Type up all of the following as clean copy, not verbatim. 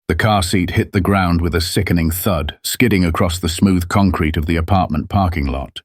The car seat hit the ground with a sickening thud, skidding across the smooth concrete of the apartment parking lot.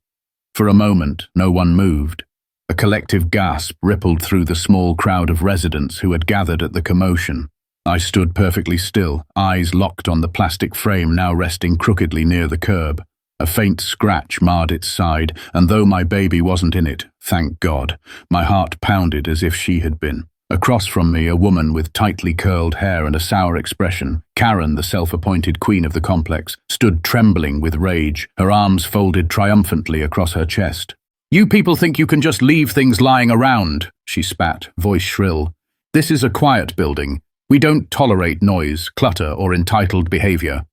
For a moment, no one moved. A collective gasp rippled through the small crowd of residents who had gathered at the commotion. I stood perfectly still, eyes locked on the plastic frame now resting crookedly near the curb. A faint scratch marred its side, and though my baby wasn't in it, thank God, my heart pounded as if she had been. Across from me, a woman with tightly curled hair and a sour expression, Karen, the self-appointed queen of the complex, stood trembling with rage, her arms folded triumphantly across her chest. "You people think you can just leave things lying around," she spat, voice shrill. "This is a quiet building. We don't tolerate noise, clutter, or entitled behavior."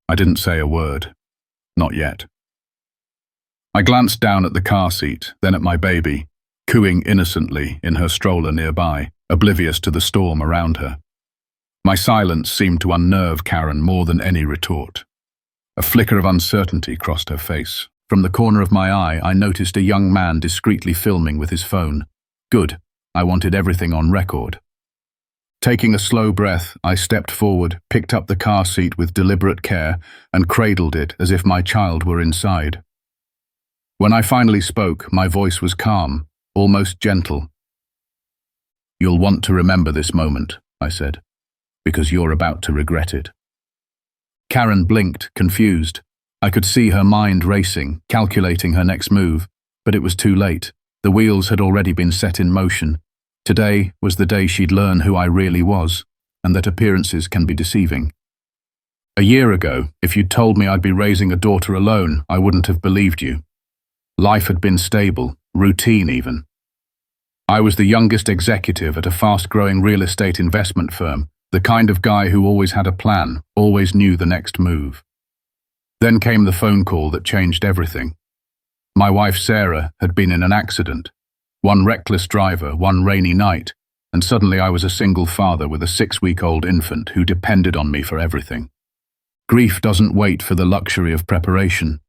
I didn't say a word. Not yet. I glanced down at the car seat, then at my baby, cooing innocently in her stroller nearby, oblivious to the storm around her. My silence seemed to unnerve Karen more than any retort. A flicker of uncertainty crossed her face. From the corner of my eye, I noticed a young man discreetly filming with his phone. Good. I wanted everything on record. Taking a slow breath, I stepped forward, picked up the car seat with deliberate care, and cradled it as if my child were inside. When I finally spoke, my voice was calm, almost gentle. "You'll want to remember this moment," I said, "because you're about to regret it." Karen blinked, confused. I could see her mind racing, calculating her next move, but it was too late. The wheels had already been set in motion. Today was the day she'd learn who I really was, and that appearances can be deceiving. A year ago, if you'd told me I'd be raising a daughter alone, I wouldn't have believed you. Life had been stable, routine even. I was the youngest executive at a fast-growing real estate investment firm, the kind of guy who always had a plan, always knew the next move. Then came the phone call that changed everything. My wife Sarah had been in an accident. One reckless driver, one rainy night, and suddenly I was a single father with a 6-week-old infant who depended on me for everything. Grief doesn't wait for the luxury of preparation.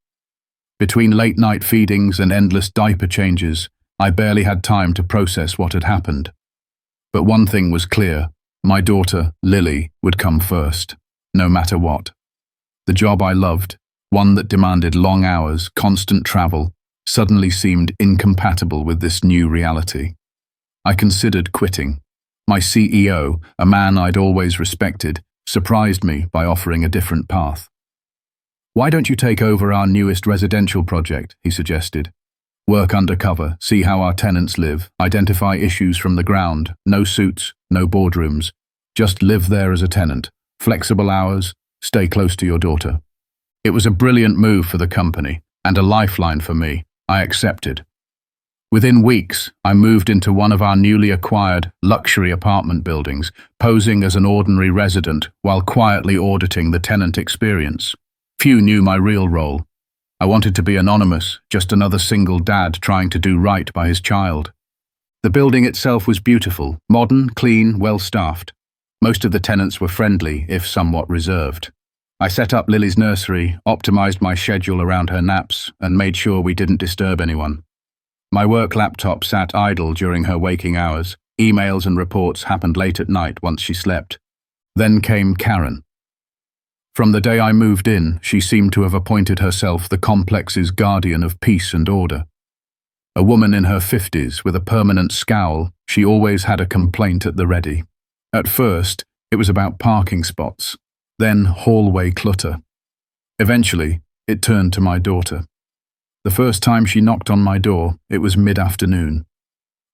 Between late-night feedings and endless diaper changes, I barely had time to process what had happened. But one thing was clear: my daughter, Lily, would come first, no matter what. The job I loved, one that demanded long hours, constant travel, suddenly seemed incompatible with this new reality. I considered quitting. My CEO, a man I'd always respected, surprised me by offering a different path. "Why don't you take over our newest residential project?" he suggested. "Work undercover, see how our tenants live, identify issues from the ground, no suits, no boardrooms. Just live there as a tenant, flexible hours, stay close to your daughter." It was a brilliant move for the company, and a lifeline for me. I accepted. Within weeks, I moved into one of our newly acquired luxury apartment buildings, posing as an ordinary resident while quietly auditing the tenant experience. Few knew my real role. I wanted to be anonymous, just another single dad trying to do right by his child. The building itself was beautiful, modern, clean, well-staffed. Most of the tenants were friendly, if somewhat reserved. I set up Lily's nursery, optimized my schedule around her naps, and made sure we didn't disturb anyone. My work laptop sat idle during her waking hours. Emails and reports happened late at night once she slept. Then came Karen. From the day I moved in, she seemed to have appointed herself the complex's guardian of peace and order. A woman in her 50s with a permanent scowl, she always had a complaint at the ready. At first, it was about parking spots, then hallway clutter. Eventually, it turned to my daughter. The first time she knocked on my door, it was mid-afternoon.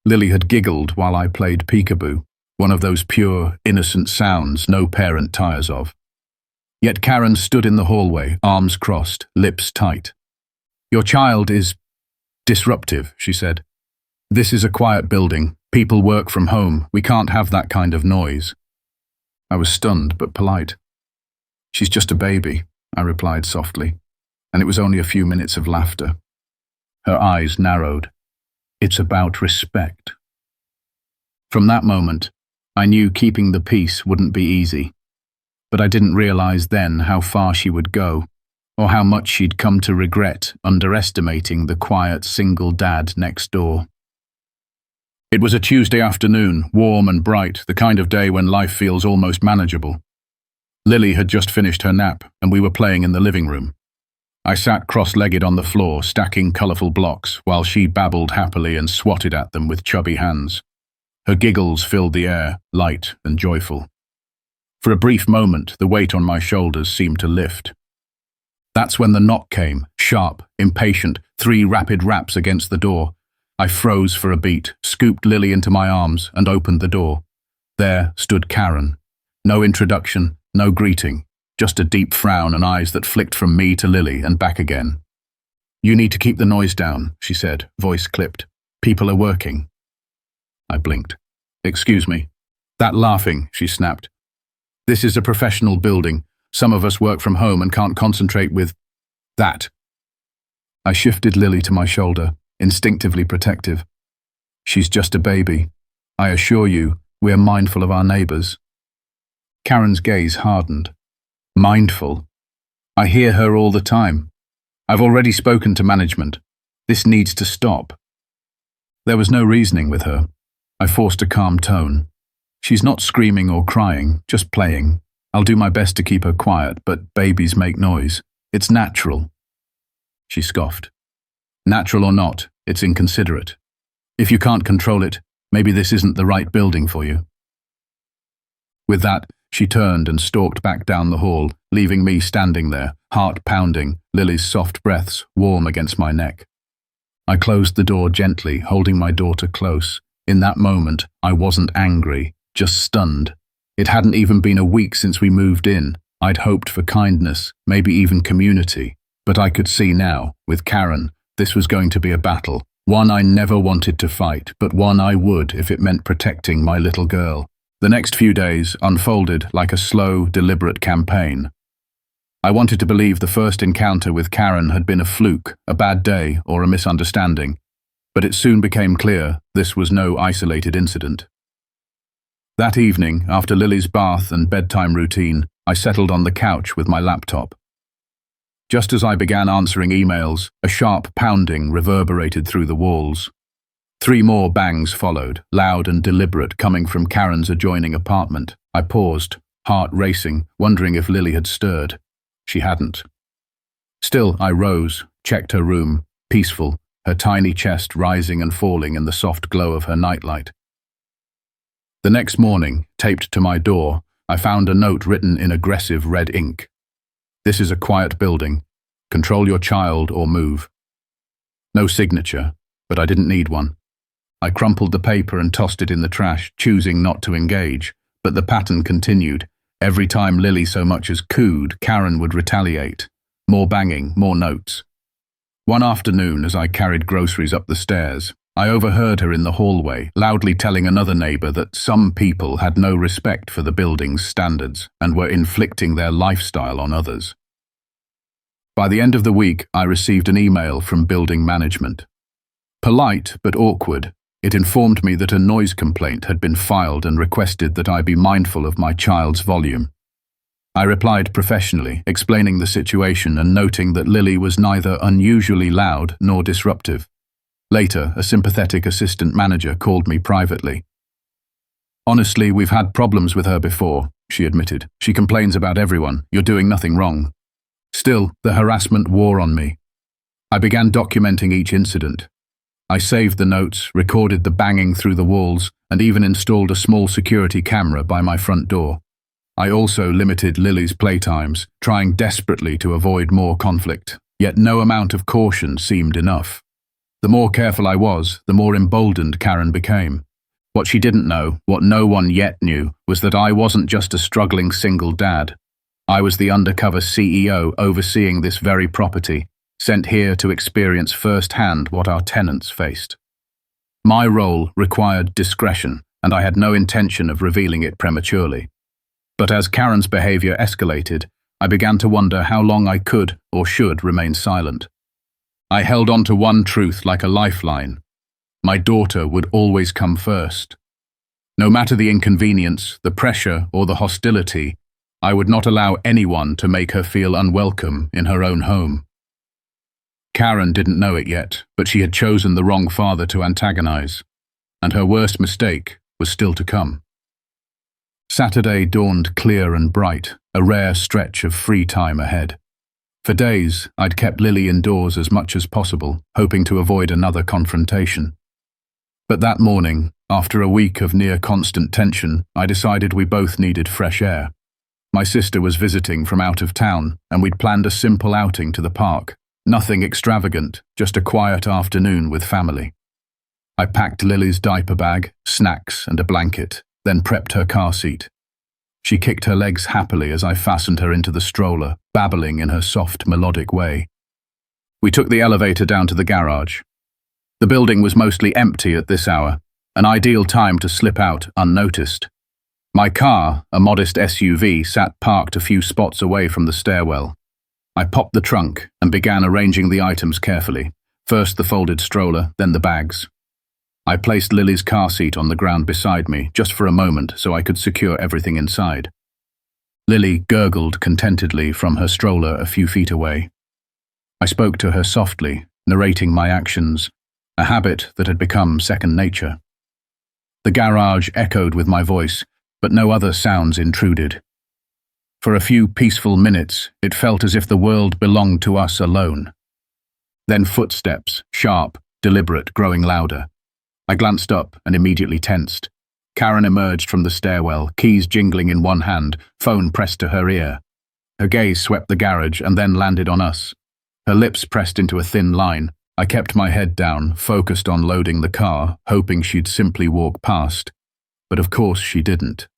Lily had giggled while I played peekaboo, one of those pure, innocent sounds no parent tires of. Yet Karen stood in the hallway, arms crossed, lips tight. "Your child is disruptive," she said. "This is a quiet building. People work from home. We can't have that kind of noise." I was stunned but polite. "She's just a baby," I replied softly, and it was only a few minutes of laughter. Her eyes narrowed. "It's about respect." From that moment, I knew keeping the peace wouldn't be easy, but I didn't realize then how far she would go, or how much she'd come to regret underestimating the quiet single dad next door. It was a Tuesday afternoon, warm and bright, the kind of day when life feels almost manageable. Lily had just finished her nap, and we were playing in the living room. I sat cross-legged on the floor, stacking colourful blocks, while she babbled happily and swatted at them with chubby hands. Her giggles filled the air, light and joyful. For a brief moment, the weight on my shoulders seemed to lift. That's when the knock came, sharp, impatient, 3 rapid raps against the door. I froze for a beat, scooped Lily into my arms, and opened the door. There stood Karen. No introduction, no greeting, just a deep frown and eyes that flicked from me to Lily and back again. "You need to keep the noise down," she said, voice clipped. "People are working." I blinked. "Excuse me." "That laughing," she snapped. "This is a professional building. Some of us work from home and can't concentrate with that." I shifted Lily to my shoulder, instinctively protective. "She's just a baby. I assure you, we're mindful of our neighbors." Karen's gaze hardened. "Mindful? I hear her all the time. I've already spoken to management. This needs to stop." There was no reasoning with her. I forced a calm tone. "She's not screaming or crying, just playing. I'll do my best to keep her quiet, but babies make noise. It's natural." She scoffed. "Natural or not, it's inconsiderate. If you can't control it, maybe this isn't the right building for you." With that, she turned and stalked back down the hall, leaving me standing there, heart pounding, Lily's soft breaths warm against my neck. I closed the door gently, holding my daughter close. In that moment, I wasn't angry, just stunned. It hadn't even been a week since we moved in. I'd hoped for kindness, maybe even community. But I could see now, with Karen, this was going to be a battle. One I never wanted to fight, but one I would if it meant protecting my little girl. The next few days unfolded like a slow, deliberate campaign. I wanted to believe the first encounter with Karen had been a fluke, a bad day, or a misunderstanding. But it soon became clear this was no isolated incident. That evening, after Lily's bath and bedtime routine, I settled on the couch with my laptop. Just as I began answering emails, a sharp pounding reverberated through the walls. 3 more bangs followed, loud and deliberate, coming from Karen's adjoining apartment. I paused, heart racing, wondering if Lily had stirred. She hadn't. Still, I rose, checked her room, peaceful, her tiny chest rising and falling in the soft glow of her nightlight. The next morning, taped to my door, I found a note written in aggressive red ink. "This is a quiet building. Control your child or move." No signature, but I didn't need one. I crumpled the paper and tossed it in the trash, choosing not to engage, but the pattern continued. Every time Lily so much as cooed, Karen would retaliate. More banging, more notes. One afternoon, as I carried groceries up the stairs, I overheard her in the hallway, loudly telling another neighbor that some people had no respect for the building's standards and were inflicting their lifestyle on others. By the end of the week, I received an email from building management. Polite but awkward, it informed me that a noise complaint had been filed and requested that I be mindful of my child's volume. I replied professionally, explaining the situation and noting that Lily was neither unusually loud nor disruptive. Later, a sympathetic assistant manager called me privately. "Honestly, we've had problems with her before," she admitted. "She complains about everyone. You're doing nothing wrong." Still, the harassment wore on me. I began documenting each incident. I saved the notes, recorded the banging through the walls, and even installed a small security camera by my front door. I also limited Lily's playtimes, trying desperately to avoid more conflict. Yet no amount of caution seemed enough. The more careful I was, the more emboldened Karen became. What she didn't know, what no one yet knew, was that I wasn't just a struggling single dad. I was the undercover CEO overseeing this very property, sent here to experience firsthand what our tenants faced. My role required discretion, and I had no intention of revealing it prematurely. But as Karen's behavior escalated, I began to wonder how long I could or should remain silent. I held on to one truth like a lifeline. My daughter would always come first. No matter the inconvenience, the pressure, or the hostility, I would not allow anyone to make her feel unwelcome in her own home. Karen didn't know it yet, but she had chosen the wrong father to antagonize, and her worst mistake was still to come. Saturday dawned clear and bright, a rare stretch of free time ahead. For days, I'd kept Lily indoors as much as possible, hoping to avoid another confrontation. But that morning, after a week of near-constant tension, I decided we both needed fresh air. My sister was visiting from out of town, and we'd planned a simple outing to the park. Nothing extravagant, just a quiet afternoon with family. I packed Lily's diaper bag, snacks, and a blanket, then prepped her car seat. She kicked her legs happily as I fastened her into the stroller, babbling in her soft, melodic way. We took the elevator down to the garage. The building was mostly empty at this hour, an ideal time to slip out unnoticed. My car, a modest SUV, sat parked a few spots away from the stairwell. I popped the trunk and began arranging the items carefully, first the folded stroller, then the bags. I placed Lily's car seat on the ground beside me, just for a moment so I could secure everything inside. Lily gurgled contentedly from her stroller a few feet away. I spoke to her softly, narrating my actions, a habit that had become second nature. The garage echoed with my voice, but no other sounds intruded. For a few peaceful minutes, it felt as if the world belonged to us alone. Then footsteps, sharp, deliberate, growing louder. I glanced up and immediately tensed. Karen emerged from the stairwell, keys jingling in one hand, phone pressed to her ear. Her gaze swept the garage and then landed on us. Her lips pressed into a thin line. I kept my head down, focused on loading the car, hoping she'd simply walk past. But of course she didn't.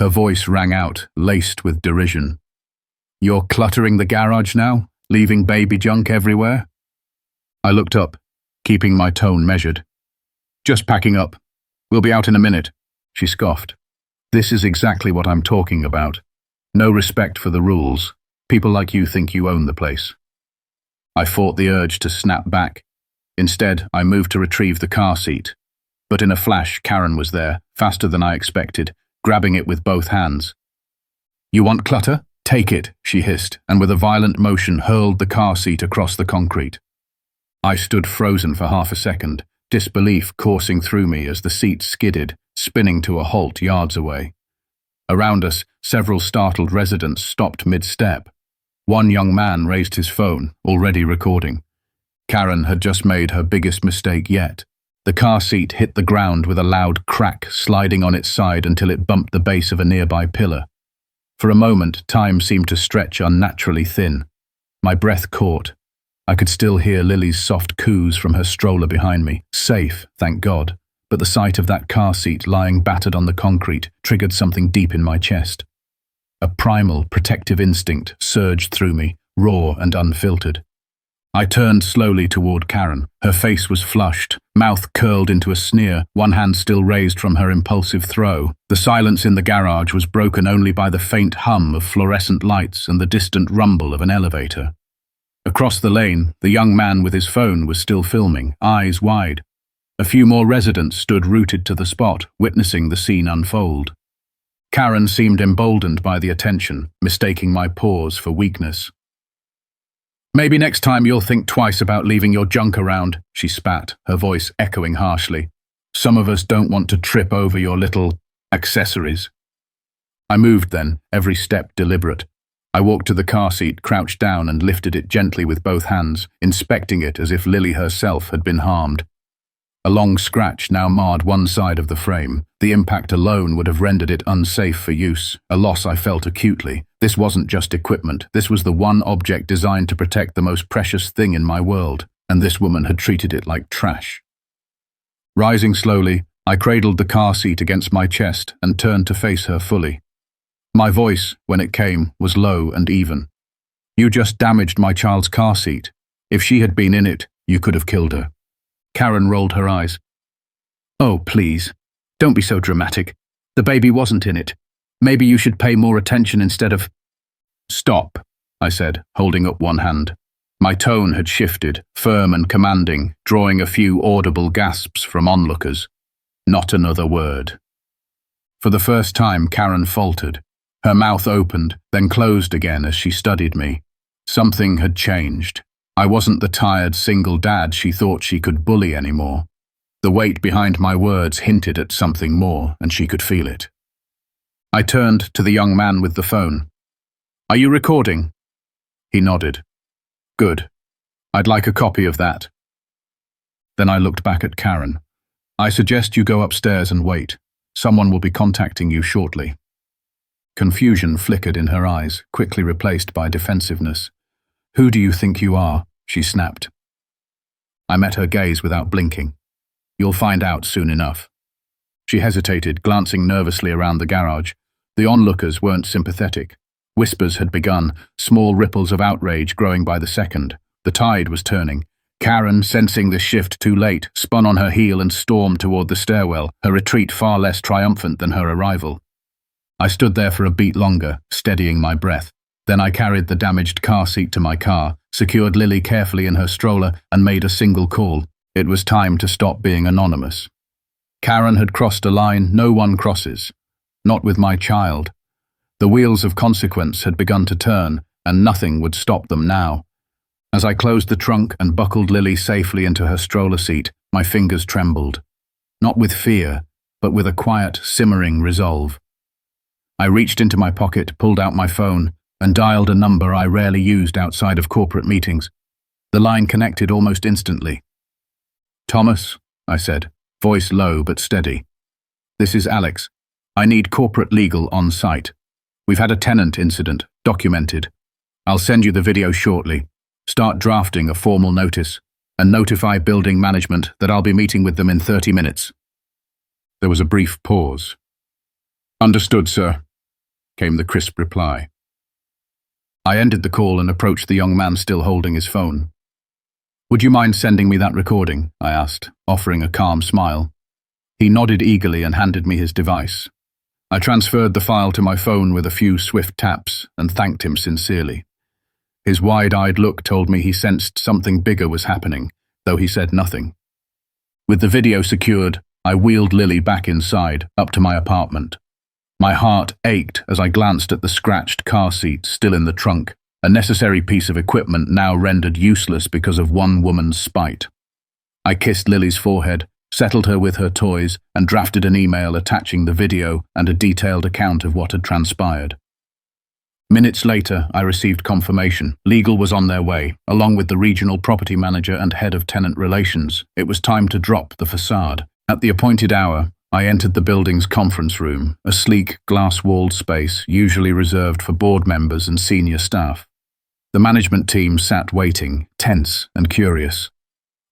Her voice rang out, laced with derision. "You're cluttering the garage now? Leaving baby junk everywhere?" I looked up, keeping my tone measured. "Just packing up. We'll be out in a minute," she scoffed. "This is exactly what I'm talking about. No respect for the rules. People like you think you own the place." I fought the urge to snap back. Instead, I moved to retrieve the car seat. But in a flash, Karen was there, faster than I expected, grabbing it with both hands. "You want clutter? Take it," she hissed, and with a violent motion hurled the car seat across the concrete. I stood frozen for half a second, disbelief coursing through me as the seat skidded, spinning to a halt yards away. Around us, several startled residents stopped mid-step. One young man raised his phone, already recording. Karen had just made her biggest mistake yet. The car seat hit the ground with a loud crack, sliding on its side until it bumped the base of a nearby pillar. For a moment, time seemed to stretch unnaturally thin. My breath caught. I could still hear Lily's soft coos from her stroller behind me. Safe, thank God. But the sight of that car seat lying battered on the concrete triggered something deep in my chest. A primal, protective instinct surged through me, raw and unfiltered. I turned slowly toward Karen. Her face was flushed, mouth curled into a sneer, one hand still raised from her impulsive throw. The silence in the garage was broken only by the faint hum of fluorescent lights and the distant rumble of an elevator. Across the lane, the young man with his phone was still filming, eyes wide. A few more residents stood rooted to the spot, witnessing the scene unfold. Karen seemed emboldened by the attention, mistaking my pause for weakness. "Maybe next time you'll think twice about leaving your junk around," she spat, her voice echoing harshly. "Some of us don't want to trip over your little accessories." I moved then, every step deliberate. I walked to the car seat, crouched down and lifted it gently with both hands, inspecting it as if Lily herself had been harmed. A long scratch now marred one side of the frame. The impact alone would have rendered it unsafe for use, a loss I felt acutely. This wasn't just equipment, this was the one object designed to protect the most precious thing in my world, and this woman had treated it like trash. Rising slowly, I cradled the car seat against my chest and turned to face her fully. My voice, when it came, was low and even. "You just damaged my child's car seat. If she had been in it, you could have killed her." Karen rolled her eyes. "Oh, please. Don't be so dramatic. The baby wasn't in it. Maybe you should pay more attention instead of—" "Stop," I said, holding up one hand. My tone had shifted, firm and commanding, drawing a few audible gasps from onlookers. Not another word. For the first time, Karen faltered. Her mouth opened, then closed again as she studied me. Something had changed. I wasn't the tired single dad she thought she could bully anymore. The weight behind my words hinted at something more, and she could feel it. I turned to the young man with the phone. "Are you recording?" He nodded. "Good. I'd like a copy of that." Then I looked back at Karen. "I suggest you go upstairs and wait. Someone will be contacting you shortly." Confusion flickered in her eyes, quickly replaced by defensiveness. "Who do you think you are?" she snapped. I met her gaze without blinking. "You'll find out soon enough." She hesitated, glancing nervously around the garage. The onlookers weren't sympathetic. Whispers had begun, small ripples of outrage growing by the second. The tide was turning. Karen, sensing the shift too late, spun on her heel and stormed toward the stairwell, her retreat far less triumphant than her arrival. I stood there for a beat longer, steadying my breath. Then I carried the damaged car seat to my car, secured Lily carefully in her stroller, and made a single call. It was time to stop being anonymous. Karen had crossed a line no one crosses. Not with my child. The wheels of consequence had begun to turn, and nothing would stop them now. As I closed the trunk and buckled Lily safely into her stroller seat, my fingers trembled. Not with fear, but with a quiet, simmering resolve. I reached into my pocket, pulled out my phone, and dialed a number I rarely used outside of corporate meetings. The line connected almost instantly. "Thomas," I said, voice low but steady. "This is Alex. I need corporate legal on site. We've had a tenant incident, documented. I'll send you the video shortly. Start drafting a formal notice, and notify building management that I'll be meeting with them in 30 minutes. There was a brief pause. "Understood, sir," came the crisp reply. I ended the call and approached the young man still holding his phone. "Would you mind sending me that recording?" I asked, offering a calm smile. He nodded eagerly and handed me his device. I transferred the file to my phone with a few swift taps and thanked him sincerely. His wide-eyed look told me he sensed something bigger was happening, though he said nothing. With the video secured, I wheeled Lily back inside, up to my apartment. My heart ached as I glanced at the scratched car seat still in the trunk, a necessary piece of equipment now rendered useless because of one woman's spite. I kissed Lily's forehead, settled her with her toys, and drafted an email attaching the video and a detailed account of what had transpired. Minutes later, I received confirmation. Legal was on their way, along with the regional property manager and head of tenant relations. It was time to drop the facade. At the appointed hour, I entered the building's conference room, a sleek, glass-walled space usually reserved for board members and senior staff. The management team sat waiting, tense and curious.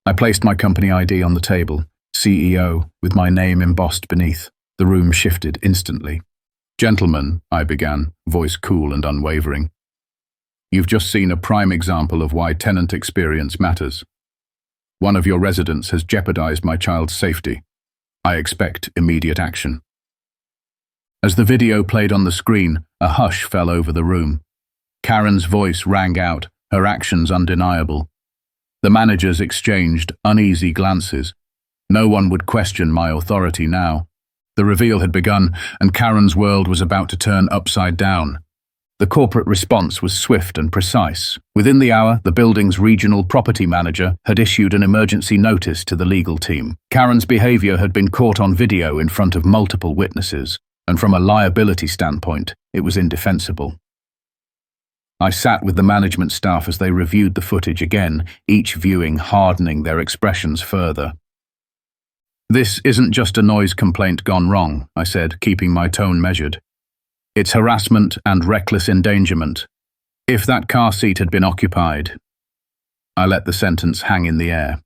I placed my company ID on the table, CEO, with my name embossed beneath. The room shifted instantly. "Gentlemen," I began, voice cool and unwavering. "You've just seen a prime example of why tenant experience matters. One of your residents has jeopardized my child's safety. I expect immediate action." As the video played on the screen, a hush fell over the room. Karen's voice rang out, her actions undeniable. The managers exchanged uneasy glances. No one would question my authority now. The reveal had begun, and Karen's world was about to turn upside down. The corporate response was swift and precise. Within the hour, the building's regional property manager had issued an emergency notice to the legal team. Karen's behavior had been caught on video in front of multiple witnesses, and from a liability standpoint, it was indefensible. I sat with the management staff as they reviewed the footage again, each viewing hardening their expressions further. "This isn't just a noise complaint gone wrong," I said, keeping my tone measured. "It's harassment and reckless endangerment. If that car seat had been occupied..." I let the sentence hang in the air.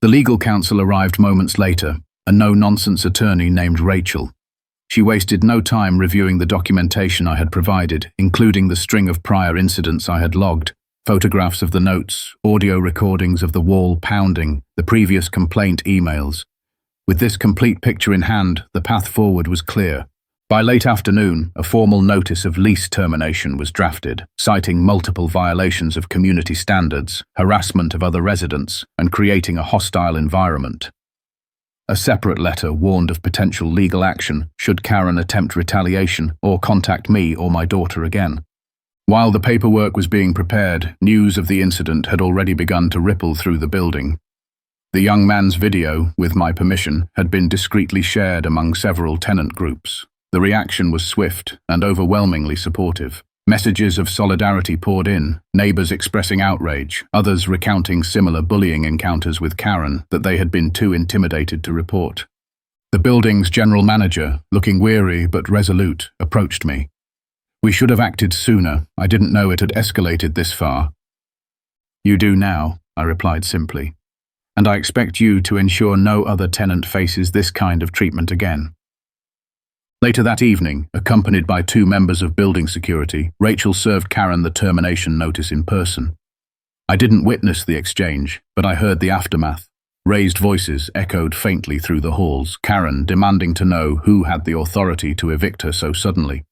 The legal counsel arrived moments later, a no-nonsense attorney named Rachel. She wasted no time reviewing the documentation I had provided, including the string of prior incidents I had logged. Photographs of the notes, audio recordings of the wall pounding, the previous complaint emails. With this complete picture in hand, the path forward was clear. By late afternoon, a formal notice of lease termination was drafted, citing multiple violations of community standards, harassment of other residents, and creating a hostile environment. A separate letter warned of potential legal action should Karen attempt retaliation or contact me or my daughter again. While the paperwork was being prepared, news of the incident had already begun to ripple through the building. The young man's video, with my permission, had been discreetly shared among several tenant groups. The reaction was swift and overwhelmingly supportive. Messages of solidarity poured in, neighbors expressing outrage, others recounting similar bullying encounters with Karen that they had been too intimidated to report. The building's general manager, looking weary but resolute, approached me. "We should have acted sooner. I didn't know it had escalated this far." "You do now," I replied simply. "And I expect you to ensure no other tenant faces this kind of treatment again." Later that evening, accompanied by 2 members of building security, Rachel served Karen the termination notice in person. I didn't witness the exchange, but I heard the aftermath. Raised voices echoed faintly through the halls, Karen demanding to know who had the authority to evict her so suddenly.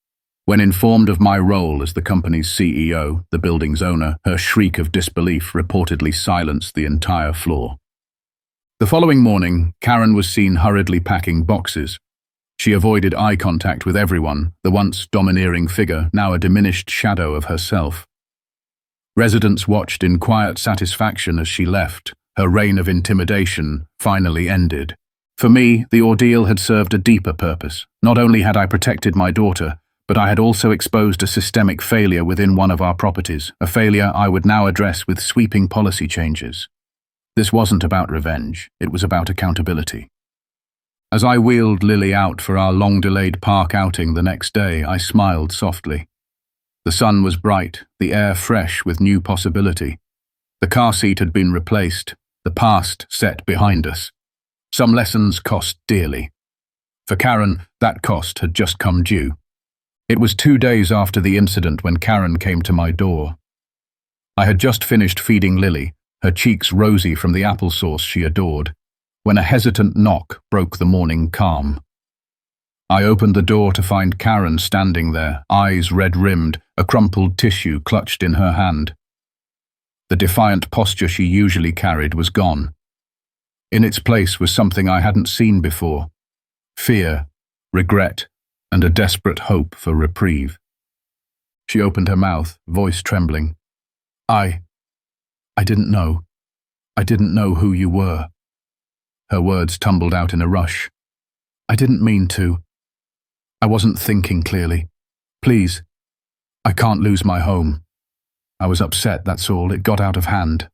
When informed of my role as the company's CEO, the building's owner, her shriek of disbelief reportedly silenced the entire floor. The following morning, Karen was seen hurriedly packing boxes. She avoided eye contact with everyone, the once domineering figure now a diminished shadow of herself. Residents watched in quiet satisfaction as she left, her reign of intimidation finally ended. For me, the ordeal had served a deeper purpose. Not only had I protected my daughter, but I had also exposed a systemic failure within one of our properties, a failure I would now address with sweeping policy changes. This wasn't about revenge, it was about accountability. As I wheeled Lily out for our long-delayed park outing the next day, I smiled softly. The sun was bright, the air fresh with new possibility. The car seat had been replaced, the past set behind us. Some lessons cost dearly. For Karen, that cost had just come due. It was 2 days after the incident when Karen came to my door. I had just finished feeding Lily, her cheeks rosy from the applesauce she adored, when a hesitant knock broke the morning calm. I opened the door to find Karen standing there, eyes red-rimmed, a crumpled tissue clutched in her hand. The defiant posture she usually carried was gone. In its place was something I hadn't seen before: fear, regret, and a desperate hope for reprieve. She opened her mouth, voice trembling. I didn't know. I didn't know who you were." Her words tumbled out in a rush. "I didn't mean to. I wasn't thinking clearly. Please, I can't lose my home. I was upset, that's all. It got out of hand."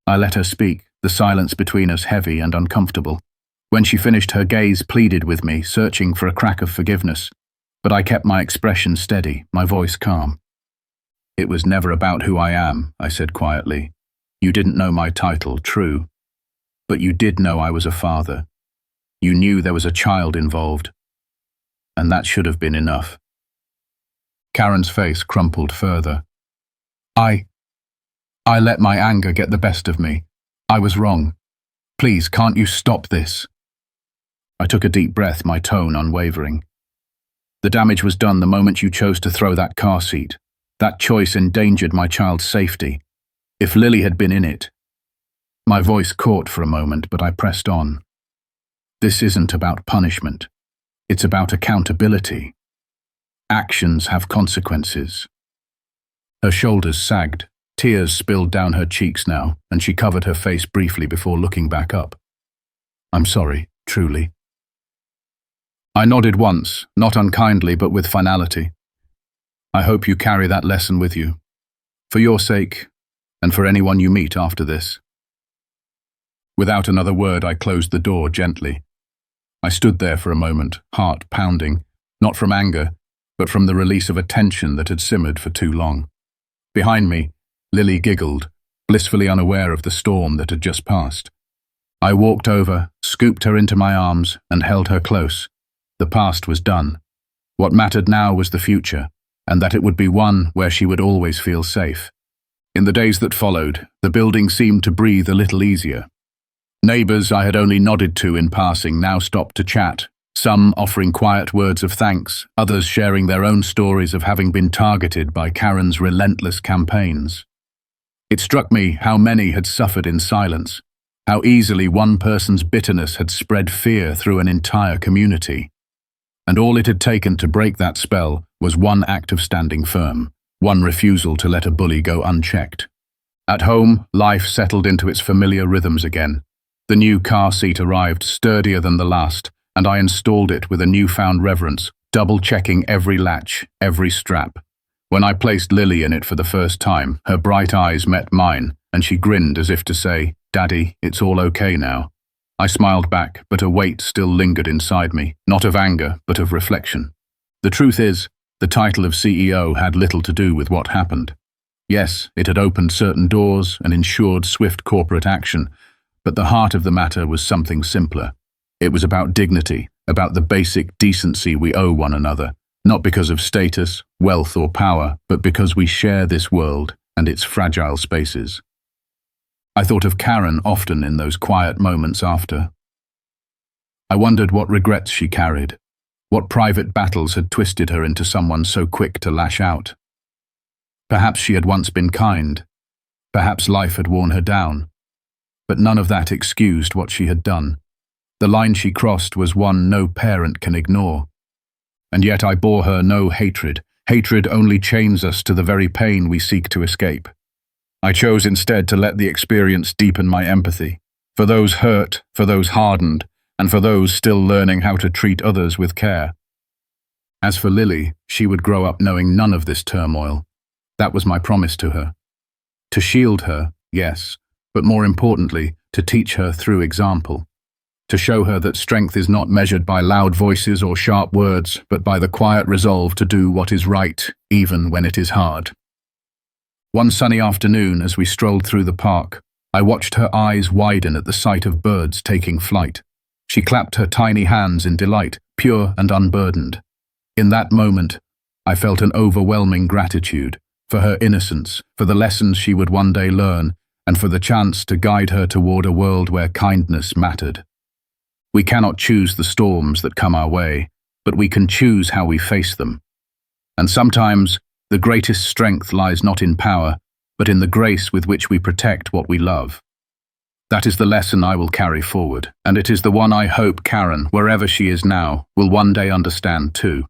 I let her speak, the silence between us heavy and uncomfortable. When she finished, her gaze pleaded with me, searching for a crack of forgiveness. But I kept my expression steady, my voice calm. "It was never about who I am," I said quietly. "You didn't know my title, true. But you did know I was a father. You knew there was a child involved. And that should have been enough." Karen's face crumpled further. I let my anger get the best of me. I was wrong. Please, can't you stop this?" I took a deep breath, my tone unwavering. "The damage was done the moment you chose to throw that car seat. That choice endangered my child's safety. If Lily had been in it..." My voice caught for a moment, but I pressed on. "This isn't about punishment. It's about accountability. Actions have consequences." Her shoulders sagged. Tears spilled down her cheeks now, and she covered her face briefly before looking back up. "I'm sorry, truly." I nodded once, not unkindly but with finality. "I hope you carry that lesson with you. For your sake, and for anyone you meet after this." Without another word, I closed the door gently. I stood there for a moment, heart pounding, not from anger, but from the release of a tension that had simmered for too long. Behind me, Lily giggled, blissfully unaware of the storm that had just passed. I walked over, scooped her into my arms, and held her close. The past was done. What mattered now was the future, and that it would be one where she would always feel safe. In the days that followed, the building seemed to breathe a little easier. Neighbors I had only nodded to in passing now stopped to chat, some offering quiet words of thanks, others sharing their own stories of having been targeted by Karen's relentless campaigns. It struck me how many had suffered in silence, how easily one person's bitterness had spread fear through an entire community. And all it had taken to break that spell was one act of standing firm, one refusal to let a bully go unchecked. At home, life settled into its familiar rhythms again. The new car seat arrived, sturdier than the last, and I installed it with a newfound reverence, double-checking every latch, every strap. When I placed Lily in it for the first time, her bright eyes met mine, and she grinned as if to say, "Daddy, it's all okay now." I smiled back, but a weight still lingered inside me, not of anger, but of reflection. The truth is, the title of CEO had little to do with what happened. Yes, it had opened certain doors and ensured swift corporate action, but the heart of the matter was something simpler. It was about dignity, about the basic decency we owe one another, not because of status, wealth or power, but because we share this world and its fragile spaces. I thought of Karen often in those quiet moments after. I wondered what regrets she carried, what private battles had twisted her into someone so quick to lash out. Perhaps she had once been kind, perhaps life had worn her down, but none of that excused what she had done. The line she crossed was one no parent can ignore. And yet I bore her no hatred. Hatred only chains us to the very pain we seek to escape. I chose instead to let the experience deepen my empathy, for those hurt, for those hardened, and for those still learning how to treat others with care. As for Lily, she would grow up knowing none of this turmoil. That was my promise to her. To shield her, yes, but more importantly, to teach her through example. To show her that strength is not measured by loud voices or sharp words, but by the quiet resolve to do what is right, even when it is hard. One sunny afternoon, as we strolled through the park, I watched her eyes widen at the sight of birds taking flight. She clapped her tiny hands in delight, pure and unburdened. In that moment, I felt an overwhelming gratitude for her innocence, for the lessons she would one day learn, and for the chance to guide her toward a world where kindness mattered. We cannot choose the storms that come our way, but we can choose how we face them. And sometimes, the greatest strength lies not in power, but in the grace with which we protect what we love. That is the lesson I will carry forward, and it is the one I hope Karen, wherever she is now, will one day understand too.